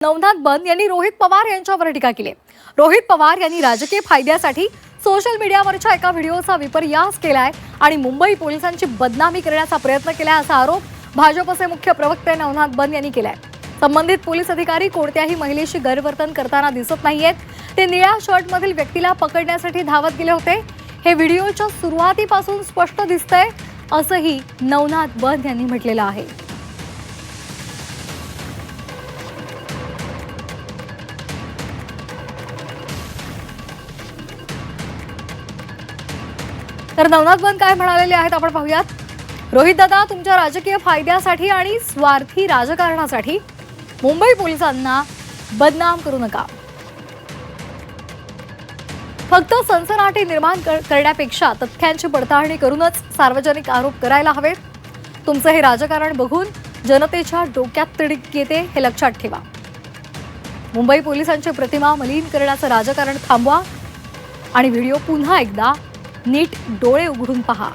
नवनाथ बन यांनी रोहित पवार यांच्यावर टीका केली। रोहित पवार यांनी राजकीय फायद्यासाठी सोशल मीडियावरच्या एका व्हिडिओचा विपर्यास केलाय आणि मुंबई पोलिसांची बदनामी करण्याचा प्रयत्न केलाय असा आरोप भाजपचे मुख्य प्रवक्ते नवनाथ बन यांनी केलाय। संबंधित पोलीस अधिकारी कोणत्याही महिलेशी गैरवर्तन करताना दिसत नाहीयेत। ते निळ्या शर्टमधील व्यक्तीला पकडण्यासाठी धावत गेले होते। हे व्हिडिओच्या सुरुवातीपासून स्पष्ट दिसतंय असंही नवनाथ बन यांनी म्हटलेलं आहे। तर नवनाथ बन काय म्हणालेले आहेत आपण पाहूयात। रोहित दादा, तुमच्या राजकीय फायद्यासाठी आणि स्वार्थी राजकारणासाठी मुंबई पोलिसांना बदनाम करू नका। फक्त सनसनाटी निर्माण करण्यापेक्षा तथ्यांची पडताळणी करूनच सार्वजनिक आरोप करायला हवेत। तुमचं हे राजकारण बघून जनतेच्या डोक्यात तिडक येते हे लक्षात ठेवा। मुंबई पोलिसांची प्रतिमा मलिन करण्याचं राजकारण थांबवा आणि व्हिडिओ पुन्हा एकदा नीट डोळे उघडून पहा।